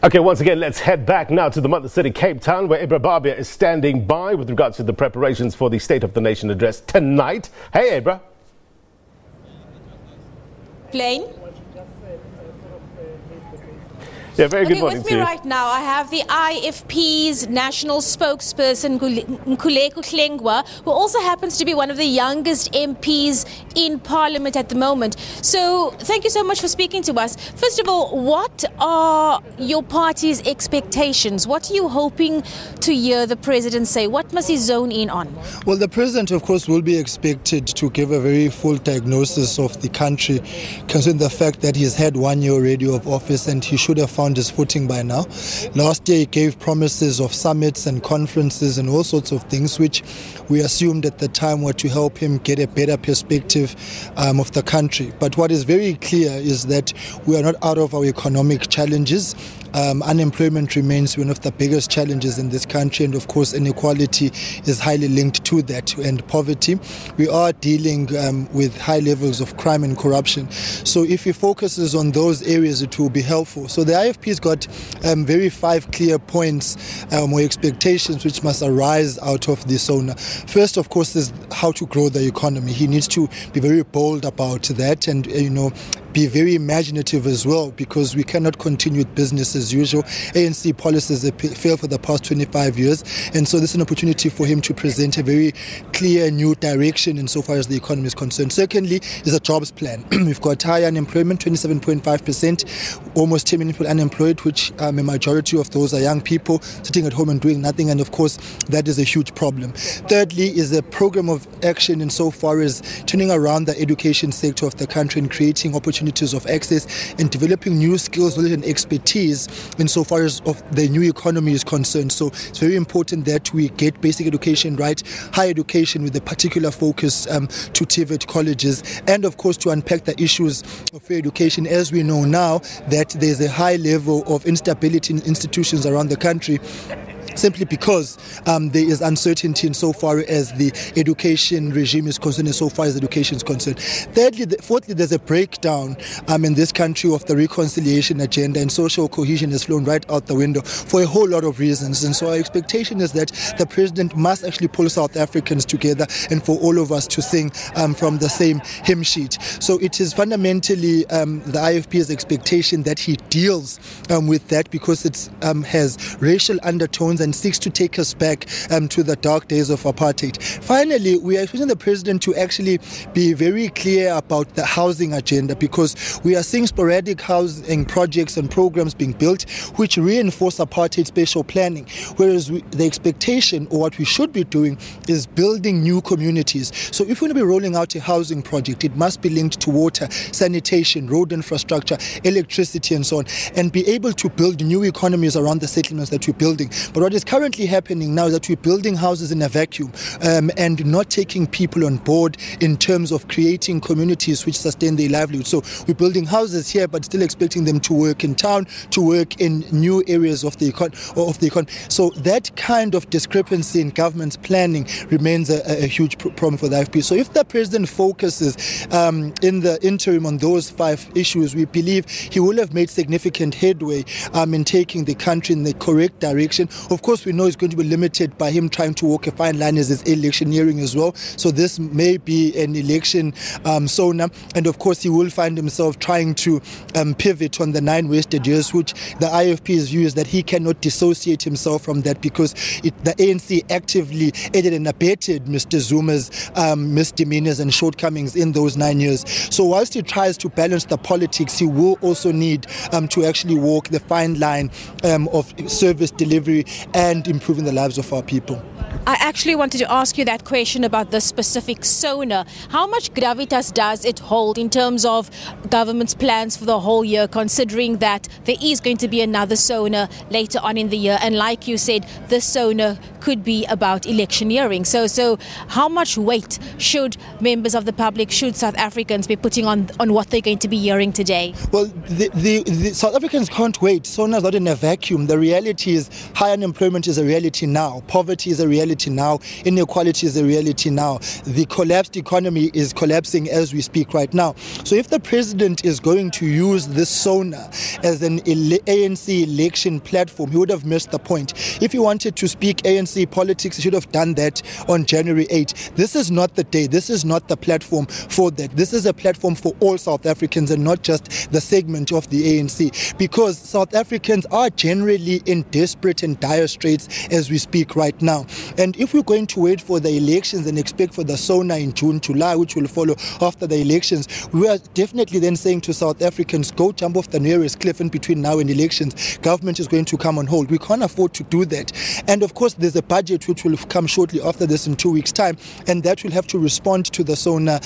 Okay, once again, let's head back now to the mother city, Cape Town, where Ibra Barbia is standing by with regards to the preparations for the State of the Nation address tonight. Hey, Ibra. Plain. Yeah, very good morning with to me you. right now, I have the IFP's national spokesperson, Hlengwa, who also happens to be one of the youngest MPs in Parliament at the moment. So, thank you so much for speaking to us. First of all, what are your party's expectations? What are you hoping to hear the President say? What must he zone in on? Well, the President, of course, will be expected to give a very full diagnosis of the country, considering the fact that he's had 1 year already of office and he should have found his footing by now. Last year he gave promises of summits and conferences and all sorts of things which we assumed at the time were to help him get a better perspective of the country. But what is very clear is that we are not out of our economic challenges. Unemployment remains one of the biggest challenges in this country, and of course inequality is highly linked to that, and poverty. We are dealing with high levels of crime and corruption. So if he focuses on those areas, it will be helpful. So the IFP's got very 5 clear points or expectations which must arise out of the SONA. First, of course, is how to grow the economy. He needs to be very bold about that and, be very imaginative as well, because we cannot continue with business as usual. ANC policies have failed for the past 25 years, and so this is an opportunity for him to present a very clear new direction insofar as the economy is concerned. Secondly, is a jobs plan. We've got high unemployment, 27.5%, almost 10 million people unemployed, which a majority of those are young people sitting at home and doing nothing, and of course that is a huge problem. Thirdly, is a program of action insofar as turning around the education sector of the country and creating opportunities of access and developing new skills, knowledge and expertise insofar as of the new economy is concerned. So it's very important that we get basic education right, higher education with a particular focus to TVET colleges, and of course to unpack the issues of fair education, as we know now that there's a high level of instability in institutions around the country, simply because there is uncertainty insofar as the education regime is concerned, insofar as education is concerned. Fourthly, there's a breakdown in this country of the reconciliation agenda, and social cohesion has flown right out the window for a whole lot of reasons. And so our expectation is that the President must actually pull South Africans together and for all of us to sing from the same hymn sheet. So it is fundamentally the IFP's expectation that he deals with that, because it has racial undertones and seeks to take us back to the dark days of apartheid. Finally, we are expecting the President to actually be very clear about the housing agenda, because we are seeing sporadic housing projects and programs being built which reinforce apartheid spatial planning, whereas the expectation, or what we should be doing, is building new communities. So if we're going to be rolling out a housing project, it must be linked to water, sanitation, road infrastructure, electricity and so on, and be able to build new economies around the settlements that we're building. But what is currently happening now is that we're building houses in a vacuum and not taking people on board in terms of creating communities which sustain their livelihood. So we're building houses here but still expecting them to work in town, to work in new areas of the economy. So that kind of discrepancy in government's planning remains a huge problem for the IFP. So if the President focuses in the interim on those 5 issues, we believe he will have made significant headway in taking the country in the correct direction. Of course, we know it's going to be limited by him trying to walk a fine line as is electioneering as well. So this may be an election SONA, and of course he will find himself trying to pivot on the 9 wasted years, which the IFP's view is that he cannot dissociate himself from that, because the ANC actively aided and abetted Mr. Zuma's misdemeanors and shortcomings in those 9 years. So whilst he tries to balance the politics, he will also need to actually walk the fine line of service delivery and improving the lives of our people. I actually wanted to ask you that question about the specific SONA. How much gravitas does it hold in terms of government's plans for the whole year, considering that there is going to be another SONA later on in the year, and like you said, this SONA could be about electioneering. So how much weight should members of the public, should South Africans be putting on what they're going to be hearing today? Well, the South Africans can't wait. SONA is not in a vacuum. The reality is high unemployment is a reality now. Poverty is a reality reality now. Inequality is a reality now. The collapsed economy is collapsing as we speak right now. So if the president is going to use this SONA as an ANC election platform, he would have missed the point. If he wanted to speak ANC politics, he should have done that on January 8th. This is not the day. This is not the platform for that. This is a platform for all South Africans and not just the segment of the ANC, because South Africans are generally in desperate and dire straits as we speak right now. And if we're going to wait for the elections and expect for the SONA in June, July, which will follow after the elections, we are definitely then saying to South Africans, go jump off the nearest cliff in between now and elections. Government is going to come on hold. We can't afford to do that. And of course, there's a budget which will come shortly after this in 2 weeks' time, and that will have to respond to the SONA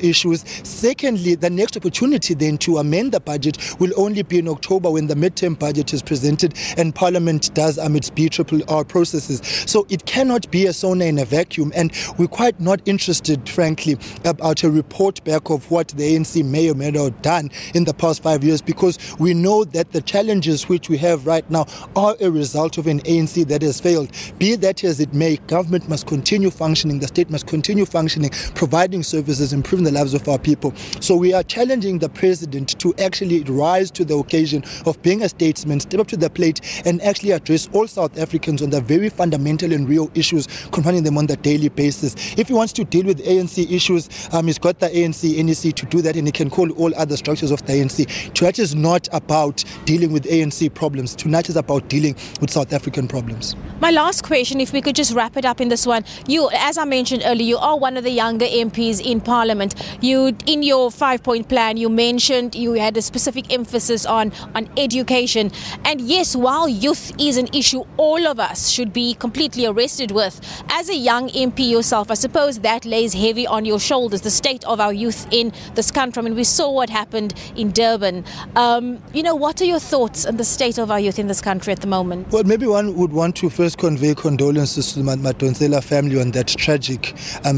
issues. Secondly, the next opportunity then to amend the budget will only be in October when the midterm budget is presented and Parliament does its BRRR processes. So it cannot be a SONA in a vacuum, and we're quite not interested, frankly, about a report back of what the ANC may or may not have done in the past 5 years, because we know that the challenges which we have right now are a result of an ANC that has failed. Be that as it may, government must continue functioning, the state must continue functioning, providing services, improving the lives of our people. So we are challenging the president to actually rise to the occasion of being a statesman, step up to the plate and actually address all South Africans on the very fundamental and real issues confronting them on the daily basis. If he wants to deal with ANC issues, he's got the ANC NEC to do that, and he can call all other structures of the ANC. Tonight is not about dealing with ANC problems. Tonight is about dealing with South African problems. My last question, if we could just wrap it up in this one. You, as I mentioned earlier, you are one of the younger MPs in Parliament. You, in your 5-point plan, you mentioned you had a specific emphasis on education. And yes, while youth is an issue all of us should be completely arrested with, as a young MP yourself, I suppose that lays heavy on your shoulders, the state of our youth in this country. I mean, we saw what happened in Durban. What are your thoughts on the state of our youth in this country at the moment? Well, maybe one would want to first convey condolences to the Madonsela family on that tragic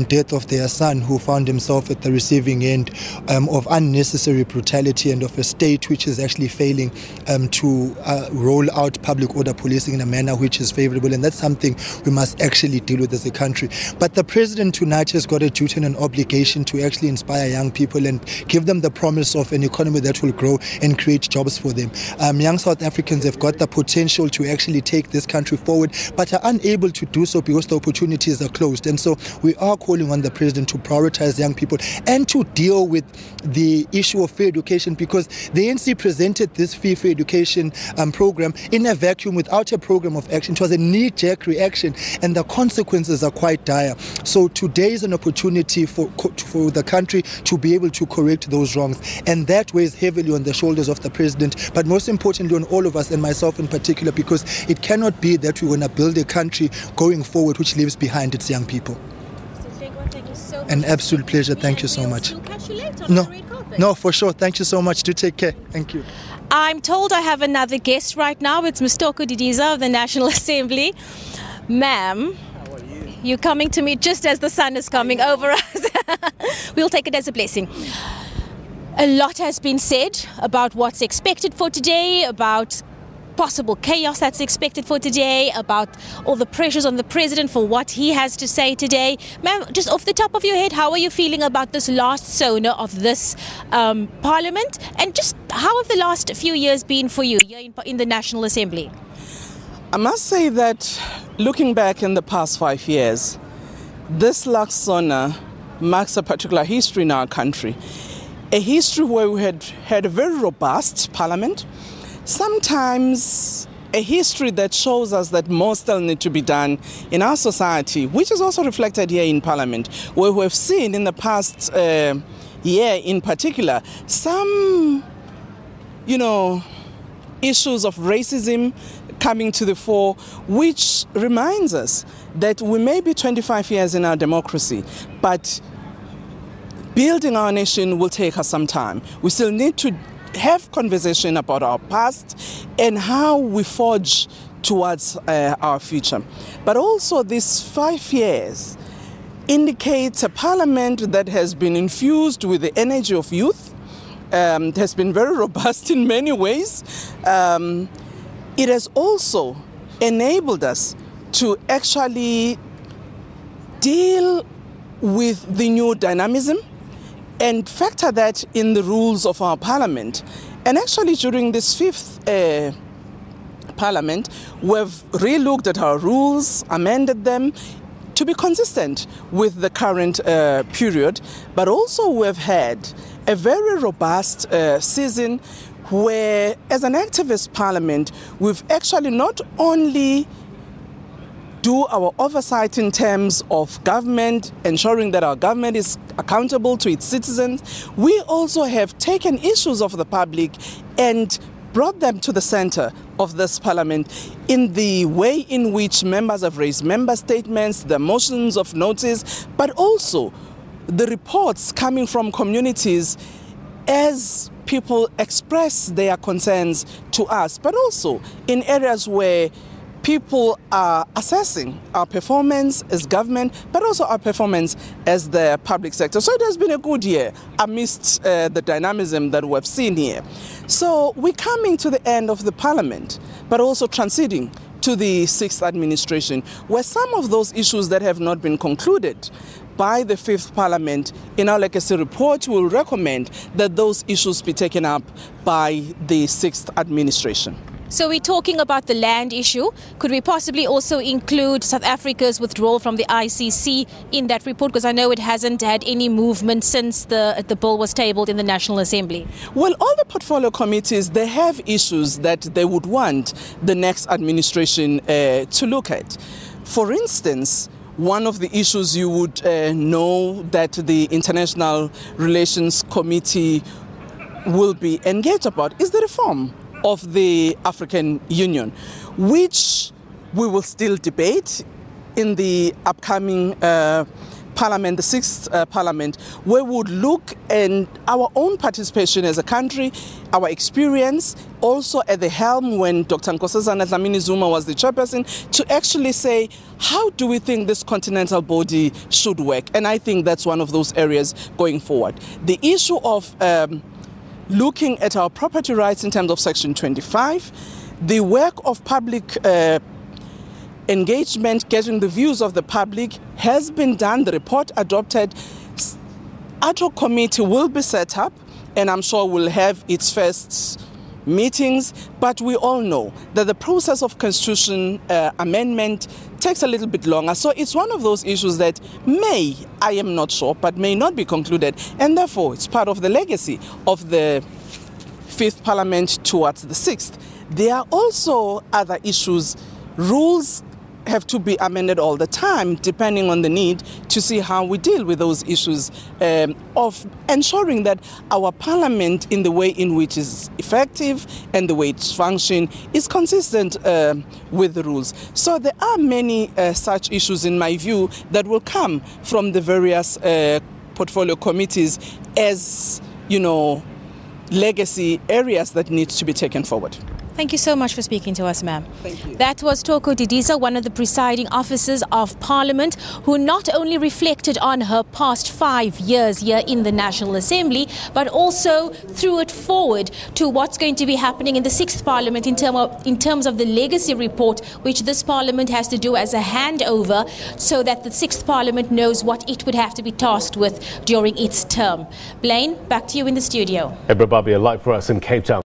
death of their son, who found himself at the receiving end of unnecessary brutality and of a state which is actually failing to roll out public order policing in a manner which is favorable. And that's something we must actually deal with as a country. But the president tonight has got a duty and an obligation to actually inspire young people and give them the promise of an economy that will grow and create jobs for them. Young South Africans have got the potential to actually take this country forward, but are unable to do so because the opportunities are closed. And so we are calling on the president to prioritize young people and to deal with the issue of fair education, because the ANC presented this free fair education program in a vacuum without a program of action. It was a knee-jerk reaction, and the consequences are quite dire. So today is an opportunity for the country to be able to correct those wrongs, and that weighs heavily on the shoulders of the president, but most importantly on all of us, and myself in particular, because it cannot be that we want to build a country going forward which leaves behind its young people. Hlengwa, thank you so much. An absolute pleasure. Thank you so much. We'll catch you later on the red carpet. No, for sure. Thank you so much. Do take care. Thank you. I'm told I have another guest right now. It's Mr. Didiza of the National Assembly. Ma'am, how are you? You're coming to me just as the sun is coming over us. We'll take it as a blessing. A lot has been said about what's expected for today, about possible chaos that's expected for today, about all the pressures on the president for what he has to say today. Ma'am, just off the top of your head, how are you feeling about this last SONA of this Parliament? And just how have the last few years been for you here in the National Assembly? I must say that looking back in the past 5 years, this last SONA marks a particular history in our country. A history where we had a very robust Parliament, sometimes a history that shows us that more still need to be done in our society, which is also reflected here in Parliament, where we have seen in the past year in particular some, issues of racism coming to the fore, which reminds us that we may be 25 years in our democracy, but building our nation will take us some time. We still need to have conversation about our past and how we forge towards our future. But also these 5 years indicates a Parliament that has been infused with the energy of youth. It has been very robust in many ways. It has also enabled us to actually deal with the new dynamism and factor that in the rules of our parliament. And actually during this fifth parliament, we've re-looked at our rules, amended them to be consistent with the current period, but also we've had a very robust season where, as an activist parliament, we've actually not only do our oversight in terms of government, ensuring that our government is accountable to its citizens, we also have taken issues of the public and brought them to the center of this parliament in the way in which members have raised member statements, the motions of notice, but also the reports coming from communities as people express their concerns to us, but also in areas where people are assessing our performance as government, but also our performance as the public sector. So it has been a good year amidst the dynamism that we've seen here. So we're coming to the end of the parliament, but also transiting to the sixth administration, where some of those issues that have not been concluded by the fifth parliament in our legacy report will recommend that those issues be taken up by the sixth administration. So we're talking about the land issue. Could we possibly also include South Africa's withdrawal from the ICC in that report? Because I know it hasn't had any movement since the bill was tabled in the National Assembly. Well, all the portfolio committees, they have issues that they would want the next administration to look at. For instance, one of the issues you would know that the International Relations Committee will be engaged about is the reform of the African Union, which we will still debate in the upcoming parliament, the sixth parliament, where we would look at our own participation as a country, our experience, also at the helm when Dr. Nkosazana Dlamini-Zuma was the chairperson, to actually say, how do we think this continental body should work? And I think that's one of those areas going forward. The issue of looking at our property rights in terms of Section 25, the work of public engagement, getting the views of the public has been done, the report adopted. Ad hoc committee will be set up, and I'm sure will have its first meetings, but we all know that the process of constitution amendment takes a little bit longer. So it's one of those issues that may, I am not sure, but may not be concluded, and therefore it's part of the legacy of the fifth parliament towards the sixth. There are also other issues. Rules have to be amended all the time, depending on the need, to see how we deal with those issues of ensuring that our parliament, in the way in which is effective and the way it's functioning, is consistent with the rules. So there are many such issues, in my view, that will come from the various portfolio committees as, legacy areas that need to be taken forward. Thank you so much for speaking to us, ma'am. Thank you. That was Toko Didiza, one of the presiding officers of Parliament, who not only reflected on her past 5 years here in the National Assembly, but also threw it forward to what's going to be happening in the sixth Parliament in terms of the legacy report, which this Parliament has to do as a handover, so that the sixth Parliament knows what it would have to be tasked with during its term. Blaine, back to you in the studio. Ebra Babia, live for us in Cape Town.